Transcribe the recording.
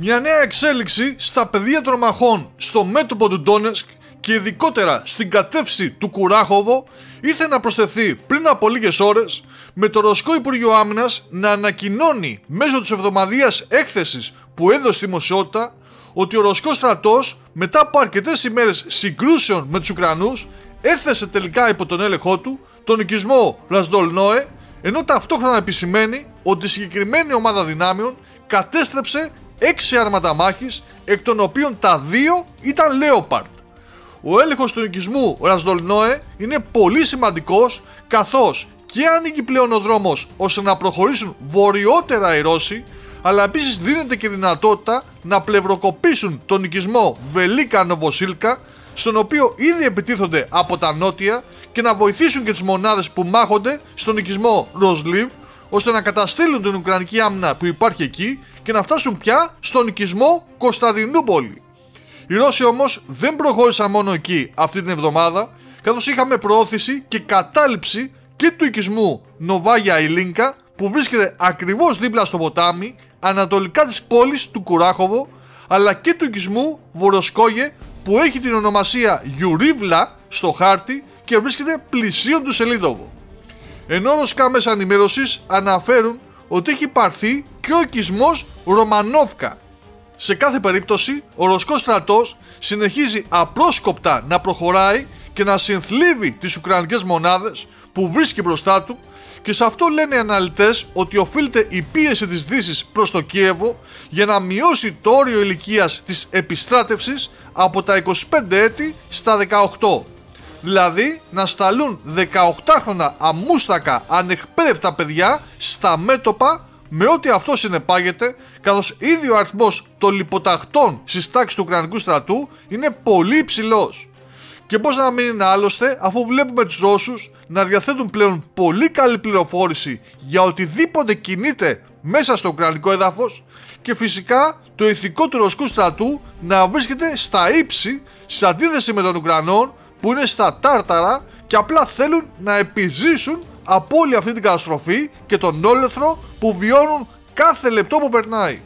Μια νέα εξέλιξη στα πεδία των μαχών στο μέτωπο του Ντόνετσκ και ειδικότερα στην κατεύθυνση του Κουράχοβο ήρθε να προσθεθεί πριν από λίγες ώρες, με το Ρωσικό Υπουργείο Άμυνας να ανακοινώνει μέσω της εβδομαδιαίας έκθεσης που έδωσε στη δημοσιότητα ότι ο Ρωσικός στρατός, μετά από αρκετές ημέρες συγκρούσεων με τους Ουκρανούς, έθεσε τελικά υπό τον έλεγχό του τον οικισμό Ραζδολνόε, ενώ ταυτόχρονα επισημαίνει ότι η συγκεκριμένη ομάδα δυνάμεων κατέστρεψε 6 άρματα μάχης, εκ των οποίων τα 2 ήταν Leopard. Ο έλεγχος του οικισμού Ραζδολνόε είναι πολύ σημαντικός, καθώς και ανοίγει πλέον ο δρόμος ώστε να προχωρήσουν βορειότερα οι Ρώσοι, αλλά επίσης δίνεται και δυνατότητα να πλευροκοπήσουν τον οικισμό Βελίκα Νοβοσίλκα, στον οποίο ήδη επιτίθονται από τα νότια, και να βοηθήσουν και τις μονάδες που μάχονται στον οικισμό Ροζλίβ, ώστε να καταστήλουν την Ουκρανική άμυνα που υπάρχει εκεί και να φτάσουν πια στον οικισμό Κωνσταντινούπολη. Οι Ρώσοι όμως δεν προχώρησαν μόνο εκεί αυτή την εβδομάδα, καθώς είχαμε προώθηση και κατάληψη και του οικισμού Νοβάγια Ηλίνκα, που βρίσκεται ακριβώς δίπλα στο ποτάμι, ανατολικά της πόλης του Κουράχοβο, αλλά και του οικισμού Βοροσκόγε, που έχει την ονομασία Γιουρίβλα στο χάρτη και βρίσκεται πλησίον του Σελίδοβο. Ενώ ρωσικά μέσα ενημέρωσης αναφέρουν ότι έχει πάρθει και ο οικισμός Ρωμανόβκα. Σε κάθε περίπτωση, ο Ρωσικός στρατός συνεχίζει απρόσκοπτα να προχωράει και να συνθλίβει τις Ουκρανικές μονάδες που βρίσκει μπροστά του, και σε αυτό λένε οι αναλυτές ότι οφείλεται η πίεση της Δύσης προς το Κίεβο για να μειώσει το όριο ηλικίας της επιστράτευσης από τα 25 έτη στα 18. Δηλαδή να σταλούν 18χρονα αμούστακα ανεκπαίδευτα παιδιά στα μέτωπα, με ό,τι αυτό συνεπάγεται, καθώς ήδη ο αριθμός των λιποταχτών στις τάξεις του Ουκρανικού στρατού είναι πολύ υψηλός. Και πώς να μην είναι άλλωστε, αφού βλέπουμε τους Ρώσους να διαθέτουν πλέον πολύ καλή πληροφόρηση για οτιδήποτε κινείται μέσα στο Ουκρανικό έδαφος, και φυσικά το ηθικό του Ρωσικού στρατού να βρίσκεται στα ύψη, σε αντίθεση με των Ουκρανών που είναι στα τάρταρα και απλά θέλουν να επιζήσουν από όλη αυτή την καταστροφή και τον όλεθρο που βιώνουν κάθε λεπτό που περνάει.